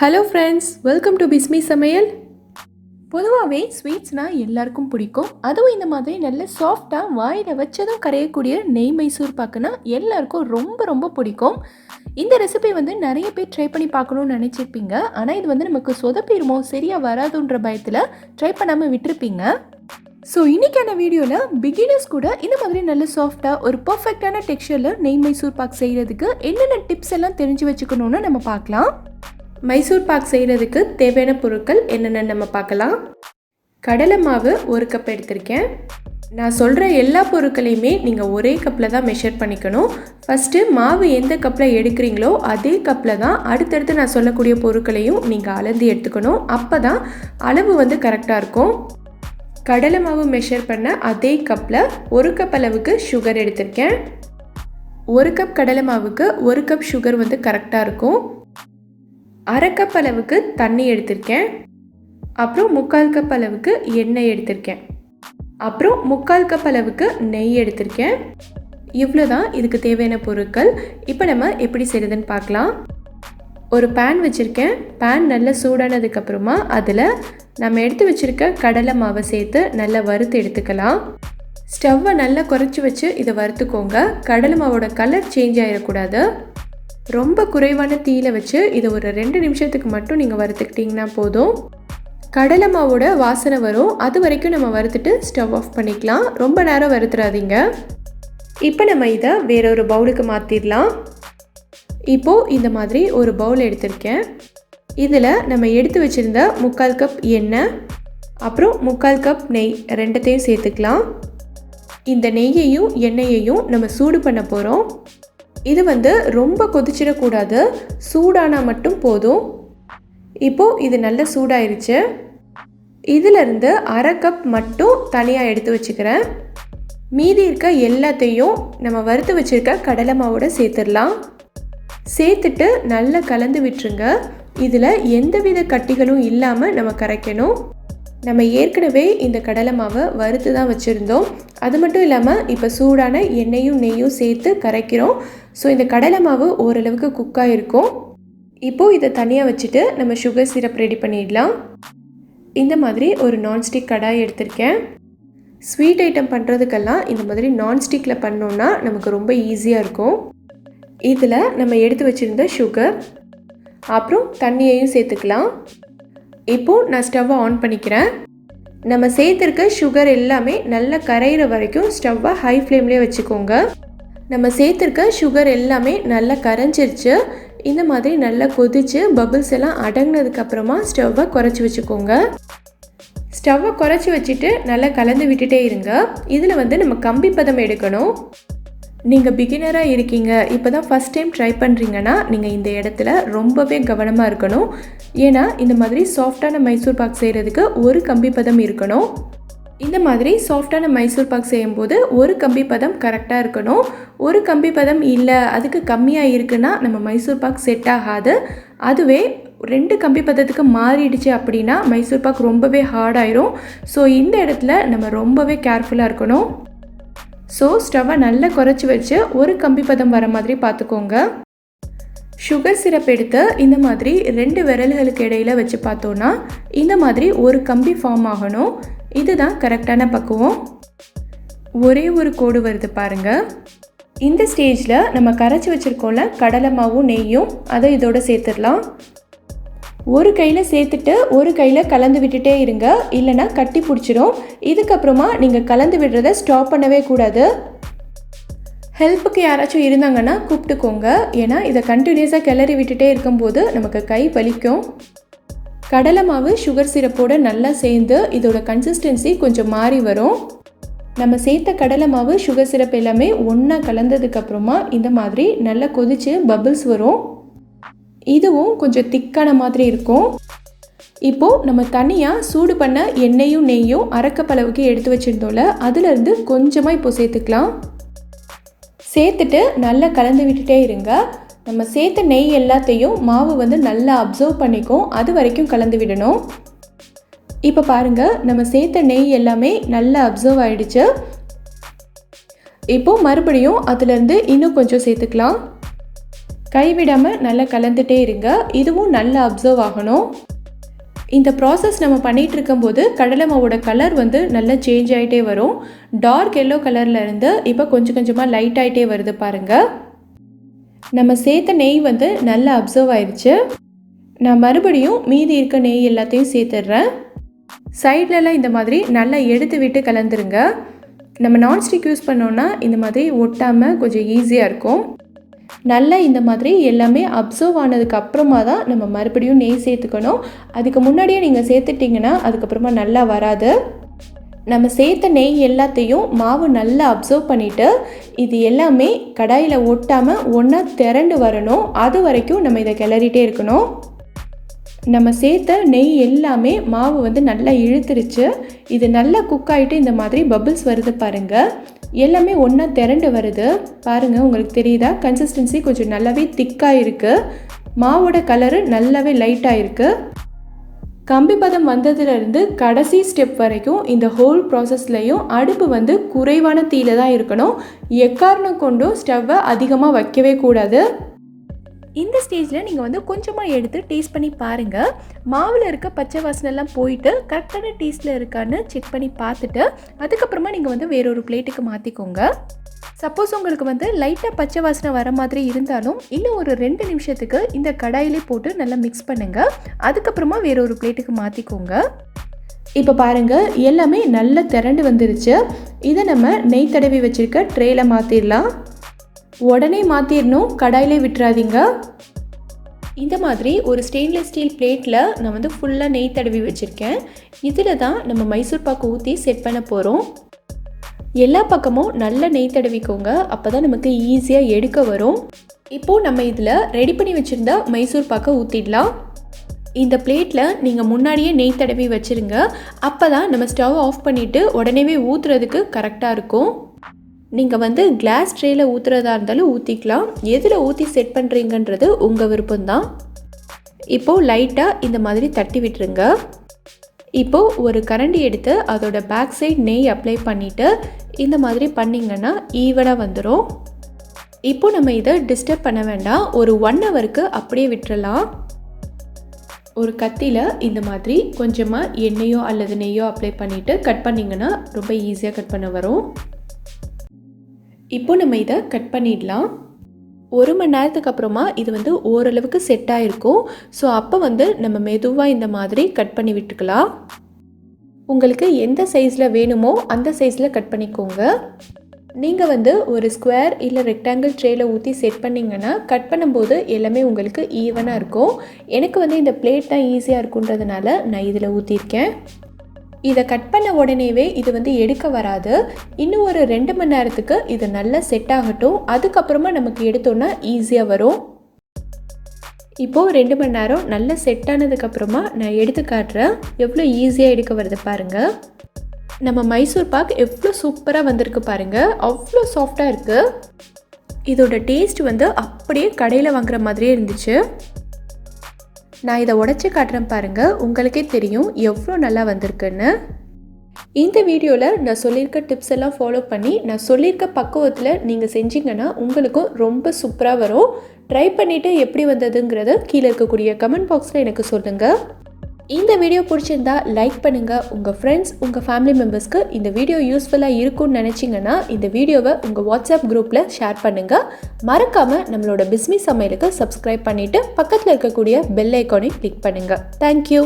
Hello friends, welcome to Bismi சமையல். பொதுவாகவே ஸ்வீட்ஸ்னால் எல்லாருக்கும் பிடிக்கும். அதுவும் இந்த மாதிரி நல்ல சாஃப்டாக வாயில் வச்சதும் கரையக்கூடிய நெய் மைசூர் பாக்குனா எல்லாருக்கும் ரொம்ப ரொம்ப பிடிக்கும். இந்த ரெசிபி நிறைய பேர் ட்ரை பண்ணி பார்க்கணுன்னு நினச்சிருப்பீங்க. ஆனால் இது நமக்கு சொதப்பிடுமோ, சரியாக வராதுன்ற பயத்தில் ட்ரை பண்ணாமல் விட்டுருப்பீங்க. ஸோ இன்றைக்கான வீடியோவில் பிகினர்ஸ் கூட இந்த மாதிரி நல்ல சாஃப்டாக ஒரு பர்ஃபெக்டான டெக்ஸ்சரில் நெய் மைசூர் பாக் செய்கிறதுக்கு என்னென்ன டிப்ஸ் எல்லாம் தெரிஞ்சு வச்சுக்கணுன்னு நம்ம பார்க்கலாம். மைசூர் பாக் செய்கிறதுக்கு தேவையான பொருட்கள் என்னென்னு நம்ம பார்க்கலாம். கடலை மாவு 1 கப் எடுத்திருக்கேன். நான் சொல்கிற எல்லா பொருட்களையுமே நீங்கள் ஒரே கப்பில் தான் மெஷர் பண்ணிக்கணும். ஃபஸ்ட்டு மாவு எந்த கப்பில் எடுக்கிறீங்களோ அதே கப்பில் தான் அடுத்தடுத்து நான் சொல்லக்கூடிய பொருட்களையும் நீங்கள் அளந்து எடுத்துக்கணும். அப்போ தான் அளவு கரெக்டாக இருக்கும். கடலை மாவு மெஷர் பண்ண அதே கப்பில் 1 கப் அளவுக்கு சுகர் எடுத்திருக்கேன். 1 கப் கடலை மாவுக்கு 1 கப் சுகர் கரெக்டாக இருக்கும். 1/2 கப் அளவுக்கு தண்ணி எடுத்திருக்கேன். அப்புறம் 3/4 கப் அளவுக்கு எண்ணெய் எடுத்திருக்கேன். அப்புறம் 3/4 கப் அளவுக்கு நெய் எடுத்திருக்கேன். இவ்வளோ தான் இதுக்கு தேவையான பொருட்கள். இப்போ நம்ம எப்படி செய்கிறதுன்னு பார்க்கலாம். ஒரு பேன் வச்சுருக்கேன். பேன் நல்லா சூடானதுக்கப்புறமா அதில் நம்ம எடுத்து வச்சுருக்க கடலை மாவை சேர்த்து நல்லா வறுத்து எடுத்துக்கலாம். ஸ்டவ்வை நல்லா குறைச்சி வச்சு இதை வறுத்துக்கோங்க. கடலை மாவோட கலர் சேஞ்ச் ஆகிடக்கூடாது. ரொம்ப குறைவான தீயில வச்சு இதை ஒரு 2 நிமிஷத்துக்கு மட்டும் நீங்கள் வறுத்துக்கிட்டிங்கன்னா போதும். கடலை மாவோட வாசனை வரும். அது வரைக்கும் நம்ம வறுத்துட்டு ஸ்டவ் ஆஃப் பண்ணிக்கலாம். ரொம்ப நேரம் வறுத்துறாதீங்க. இப்போ நம்ம இதை வேறொரு பவுலுக்கு மாற்றிடலாம். இப்போது இந்த மாதிரி ஒரு பவுல் எடுத்திருக்கேன். இதில் நம்ம எடுத்து வச்சுருந்த 3/4 கப் எண்ணெய், அப்புறம் 3/4 கப் நெய் ரெண்டத்தையும் சேர்த்துக்கலாம். இந்த நெய்யையும் எண்ணெயையும் நம்ம சூடு பண்ண போகிறோம். இது ரொம்ப கொதிச்சிடக்கூடாது. சூடானால் மட்டும் போதும். இப்போது இது நல்லா சூடாயிருச்சு. இதிலிருந்து 1/2 கப் மட்டும் தனியாக எடுத்து வச்சுக்கிறேன். மீதி இருக்க எல்லாத்தையும் நம்ம வறுத்து வச்சுருக்க கடலை மாவோட சேர்த்துடலாம். சேர்த்துட்டு நல்லா கலந்து விட்டுருங்க. இதில் எந்தவித கட்டிகளும் இல்லாமல் நம்ம கரைக்கணும். நம்ம ஏற்கனவே இந்த கடலை மாவை வறுத்து தான் வச்சுருந்தோம். அது மட்டும் இல்லாமல் இப்போ சூடான எண்ணெயும் நெய்யும் சேர்த்து கரைக்கிறோம். ஸோ இந்த கடலை மாவு ஓரளவுக்கு குக்காக இருக்கும். இப்போது இதை தனியாக வச்சுட்டு நம்ம சுகர் சிரப் ரெடி பண்ணிடலாம். இந்த மாதிரி ஒரு நான்ஸ்டிக் கடாய் எடுத்திருக்கேன். ஸ்வீட் ஐட்டம் பண்ணுறதுக்கெல்லாம் இந்த மாதிரி நான்ஸ்டிக்கில் பண்ணோன்னா நமக்கு ரொம்ப ஈஸியாக இருக்கும். இதில் நம்ம எடுத்து வச்சுருந்த சுகர் அப்புறம் தண்ணியையும் சேர்த்துக்கலாம். இப்போது நான் ஸ்டவ்வை ஆன் பண்ணிக்கிறேன். நம்ம சேர்த்துருக்க சுகர் எல்லாமே நல்லா கரையிற வரைக்கும் ஸ்டவ்வை ஹை ஃப்ளேம்லேயே வச்சுக்கோங்க. நம்ம சேர்த்துருக்க சுகர் எல்லாமே நல்லா கரைஞ்சிருச்சு. இந்த மாதிரி நல்லா கொதித்து பபிள்ஸ் எல்லாம் அடங்கினதுக்கப்புறமா ஸ்டவ்வை குறைச்சி வச்சுக்கோங்க. ஸ்டவ்வை குறைச்சி வச்சுட்டு நல்லா கலந்து விட்டுட்டே இருங்க. இதில் நம்ம கம்பி பதம் எடுக்கணும். நீங்கள் பிகினராக இருக்கீங்க, இப்போ தான் ஃபஸ்ட் டைம் ட்ரை பண்ணுறீங்கன்னா நீங்கள் இந்த இடத்துல ரொம்பவே கவனமாக இருக்கணும். ஏன்னா இந்த மாதிரி சாஃப்டான மைசூர் பாக் செய்கிறதுக்கு ஒரு கம்பி பதம் இருக்கணும். இந்த மாதிரி சாஃப்டான மைசூர் பாக் செய்யும்போது ஒரு கம்பி பதம் கரெக்டாக இருக்கணும். ஒரு கம்பி பதம் இல்லை, அதுக்கு கம்மியாக இருக்குன்னா நம்ம மைசூர் பாக் செட் ஆகாது. அதுவே 2 கம்பி பதத்துக்கு மாறிடுச்சு அப்படின்னா மைசூர் பாக் ரொம்பவே ஹார்டாயிரும். ஸோ இந்த இடத்துல நம்ம ரொம்பவே கேர்ஃபுல்லாக இருக்கணும். ஸோ ஸ்டவ்வை நல்லா குறைச்சி வச்சு ஒரு கம்பி பதம் வர மாதிரி பார்த்துக்கோங்க. சுகர் சிரப் எடுத்து இந்த மாதிரி 2 விரல்களுக்கு இடையில வச்சு பார்த்தோன்னா இந்த மாதிரி ஒரு கம்பி ஃபார்ம் ஆகணும். இதுதான் கரெக்டான பக்குவம். ஒரே ஒரு கோடு வருது பாருங்கள். இந்த ஸ்டேஜில் நம்ம கரைச்சி வச்சுருக்கோம்ல கடலை மாவும் நெய்யும் அதை இதோட சேர்த்துடலாம். ஒரு கையில் சேர்த்துட்டு ஒரு கையில் கலந்து விட்டுட்டே இருங்க, இல்லைனா கட்டி பிடிச்சிடும். இதுக்கப்புறமா நீங்கள் கலந்து விடுறத ஸ்டாப் பண்ணவே கூடாது. ஹெல்ப்புக்கு யாராச்சும் இருந்தாங்கன்னா கூப்பிட்டுக்கோங்க. ஏன்னா இதை கண்டினியூஸாக கிளறி விட்டுட்டே இருக்கும்போது நமக்கு கை வலிக்கும். கடலை மாவு சுகர் சிரப்போடு நல்லா சேர்ந்து இதோட கன்சிஸ்டன்சி கொஞ்சம் மாறி வரும். நம்ம சேர்த்த கடலை மாவு சுகர் சிரப் எல்லாமே ஒன்றா கலந்ததுக்கப்புறமா இந்த மாதிரி நல்லா கொதித்து பபிள்ஸ் வரும். இதுவும் கொஞ்சம் திக்கான மாதிரி இருக்கும். இப்போது நம்ம தனியாக சூடு பண்ண எண்ணெயும் நெய்யும் 1/2 கப் அளவுக்கு எடுத்து வச்சுருந்தோம்ல, அதிலேருந்து கொஞ்சமாக இப்போ சேர்த்துக்கலாம். சேர்த்துட்டு நல்லா கலந்து விட்டுட்டே இருங்க. நம்ம சேர்த்த நெய் எல்லாத்தையும் மாவு நல்லா அப்சர்வ் பண்ணிக்கும். அது வரைக்கும் கலந்து விடணும். இப்போ பாருங்கள், நம்ம சேர்த்த நெய் எல்லாமே நல்லா அப்சர்வ் ஆகிடுச்சு. இப்போது மறுபடியும் அதிலேருந்து இன்னும் கொஞ்சம் சேர்த்துக்கலாம். கைவிடாமல் நல்லா கலந்துகிட்டே இருங்க. இதுவும் நல்லா அப்சர்வ் ஆகணும். இந்த ப்ராசஸ் நம்ம பண்ணிகிட்டு இருக்கும்போது கடலை மாவோட கலர் வந்து நல்லா சேஞ்ச் ஆகிட்டே வரும். டார்க் எல்லோ கலரில் இருந்து இப்போ கொஞ்சம் கொஞ்சமாக லைட் ஆகிட்டே வருது பாருங்கள். நம்ம சேர்த்த நெய் வந்து நல்லா அப்சர்வ் ஆயிடுச்சு. நான் மறுபடியும் மீதி இருக்க நெய் எல்லாத்தையும் சேர்த்துடுறேன். சைட்லலாம் இந்த மாதிரி நல்லா எடுத்து விட்டு கலந்துருங்க. நம்ம நான்ஸ்டிக் யூஸ் பண்ணோன்னா இந்த மாதிரி ஒட்டாமல் கொஞ்சம் ஈஸியாக இருக்கும். நல்லா இந்த மாதிரி எல்லாமே அப்சர்வ் ஆனதுக்கு அப்புறமா தான் நம்ம மறுபடியும் நெய் சேர்த்துக்கணும். அதுக்கு முன்னாடியே நீங்கள் சேர்த்துட்டிங்கன்னா அதுக்கப்புறமா நல்லா வராது. நம்ம சேர்த்த நெய் எல்லாத்தையும் மாவு நல்லா அப்சர்வ் பண்ணிவிட்டு இது எல்லாமே கடாயில் ஒட்டாமல் ஒன்றா திரண்டு வரணும். அது வரைக்கும் நம்ம இதை கிளறிட்டே இருக்கணும். நம்ம சேர்த்த நெய் எல்லாமே மாவு வந்து நல்லா இழுத்துருச்சு. இது நல்லா குக் ஆகிட்டு இந்த மாதிரி பபிள்ஸ் வருது பாருங்கள். எல்லாமே ஒன்றா திரண்டு வருது பாருங்கள். உங்களுக்கு தெரியுதா? கன்சிஸ்டன்சி கொஞ்சம் நல்லாவே திக்காக இருக்குது. மாவோட கலரு நல்லாவே லைட்டாக இருக்குது. கம்பி பதம் வந்ததுலேருந்து கடைசி ஸ்டெப் வரைக்கும் இந்த ஹோல் ப்ராசஸ்லையும் அடுப்பு வந்து குறைவான தீயில தான் இருக்கணும். எக்காரணம் கொண்டும் ஸ்டவ்வை அதிகமாக வைக்கவே கூடாது. இந்த ஸ்டேஜில் நீங்கள் வந்து கொஞ்சமாக எடுத்து டேஸ்ட் பண்ணி பாருங்கள். மாவில் இருக்க பச்சை வாசனைலாம் போயிட்டு கரெக்டான டேஸ்ட்டில் இருக்கான்னு செக் பண்ணி பார்த்துட்டு அதுக்கப்புறமா நீங்கள் வந்து வேறொரு பிளேட்டுக்கு மாற்றிக்கோங்க. சப்போஸ் உங்களுக்கு வந்து லைட்டாக பச்சை வாசனை வர மாதிரி இருந்தாலும் இன்னும் ஒரு 2 நிமிஷத்துக்கு இந்த கடாயிலே போட்டு நல்லா மிக்ஸ் பண்ணுங்கள். அதுக்கப்புறமா வேறொரு பிளேட்டுக்கு மாற்றிக்கோங்க. இப்போ பாருங்கள், எல்லாமே நல்லா திரண்டு வந்துருச்சு. இதை நம்ம நெய் தடவி வச்சுருக்க ட்ரேயில் மாற்றிடலாம். உடனே மாற்றிடணும், கடாயிலே விட்டுறாதீங்க. இந்த மாதிரி ஒரு ஸ்டெயின்லெஸ் ஸ்டீல் பிளேட்டில் நான் வந்து ஃபுல்லாக நெய் தடவி வச்சுருக்கேன். இதில் தான் நம்ம மைசூர் பாக்கு ஊற்றி செட் பண்ண போகிறோம். எல்லா பக்கமும் நல்லா நெய் தடவிக்கோங்க. அப்போ தான் நமக்கு ஈஸியாக எடுக்க வரும். இப்போது நம்ம இதில் ரெடி பண்ணி வச்சுருந்த மைசூர் பாக்கை ஊற்றிடலாம். இந்த பிளேட்டில் நீங்கள் முன்னாடியே நெய் தடவி வச்சுருங்க. அப்போ தான் நம்ம ஸ்டவ் ஆஃப் பண்ணிவிட்டு உடனே ஊற்றுறதுக்கு கரெக்டாக இருக்கும். நீங்கள் வந்து கிளாஸ் ட்ரேயில் ஊற்றுறதா இருந்தாலும் ஊற்றிக்கலாம். எதில் ஊற்றி செட் பண்ணுறீங்கன்றது உங்கள் விருப்பம்தான். இப்போது லைட்டாக இந்த மாதிரி தட்டி விட்டுருங்க. இப்போது ஒரு கரண்டி எடுத்து அதோட பேக் சைட் நெய் அப்ளை பண்ணிவிட்டு இந்த மாதிரி பண்ணிங்கன்னா ஈவனாக வந்துடும். இப்போது நம்ம இதை டிஸ்டர்ப் பண்ண வேண்டாம். ஒரு 1 ஹவருக்கு அப்படியே விட்டுறலாம். ஒரு கத்தியில் இந்த மாதிரி கொஞ்சமாக எண்ணெயோ அல்லது நெய்யோ அப்ளை பண்ணிவிட்டு கட் பண்ணிங்கன்னா ரொம்ப ஈஸியாக கட் பண்ண வரும். இப்போ நம்ம இதை கட் பண்ணிடலாம். 1 மணி நேரத்துக்கு அப்புறமா இது வந்து ஓரளவுக்கு செட் ஆகிருக்கும். ஸோ அப்போ வந்து நம்ம மெதுவாக இந்த மாதிரி கட் பண்ணி விட்டுக்கலாம். உங்களுக்கு எந்த சைஸில் வேணுமோ அந்த சைஸில் கட் பண்ணிக்கோங்க. நீங்கள் வந்து ஒரு ஸ்கொயர் இல்லை ரெக்டாங்கிள் ட்ரேயில் ஊற்றி செட் பண்ணிங்கன்னா கட் பண்ணும்போது எல்லாமே உங்களுக்கு ஈவனாக இருக்கும். எனக்கு வந்து இந்த பிளேட் தான் ஈஸியாக இருக்குன்றதுனால நான் இதில் ஊற்றிருக்கேன். இதை கட் பண்ண உடனேவே இது வந்து எடுக்க வராது. இன்னும் ஒரு 2 மணி நேரத்துக்கு இது நல்லா செட் ஆகட்டும். அதுக்கப்புறமா நமக்கு எடுத்தோன்னா ஈஸியாக வரும். இப்போது 2 மணி நேரம் நல்லா செட் ஆனதுக்கப்புறமா நான் எடுத்து காட்டுறேன். எவ்வளோ ஈஸியாக எடுக்க வருது பாருங்கள். நம்ம மைசூர் பாக் எவ்வளோ சூப்பராக வந்திருக்கு பாருங்கள். அவ்வளோ சாஃப்டாக இருக்குது. இதோட டேஸ்ட் வந்து அப்படியே கடையில் வாங்குற மாதிரியே இருந்துச்சு. நான் இதை உடைச்சி காட்டுறேன் பாருங்கள். உங்களுக்கே தெரியும் எவ்வளோ நல்லா வந்திருக்குன்னு. இந்த வீடியோவில் நான் சொல்லியிருக்க டிப்ஸ் எல்லாம் ஃபாலோ பண்ணி நான் சொல்லியிருக்க பக்குவத்தில் நீங்கள் செஞ்சிங்கன்னா உங்களுக்கும் ரொம்ப சூப்பராக வரும். ட்ரை பண்ணிவிட்டு எப்படி வந்ததுங்கிறத கீழே இருக்கக்கூடிய கமெண்ட் பாக்ஸில் எனக்கு சொல்லுங்கள். இந்த வீடியோ பிடிச்சிருந்தா லைக் பண்ணுங்கள். உங்கள் ஃப்ரெண்ட்ஸ், உங்கள் ஃபேமிலி மெம்பர்ஸ்க்கு இந்த வீடியோ யூஸ்ஃபுல்லாக இருக்கும்னு நினச்சிங்கன்னா இந்த வீடியோவை உங்கள் வாட்ஸ்அப் குரூப்பில் ஷேர் பண்ணுங்கள். மறக்காமல் நம்மளோட பிஸ்மி சமையலுக்கு சப்ஸ்கிரைப் பண்ணிவிட்டு பக்கத்தில் இருக்கக்கூடிய பெல் ஐக்கானை கிளிக் பண்ணுங்கள். தேங்க்யூ.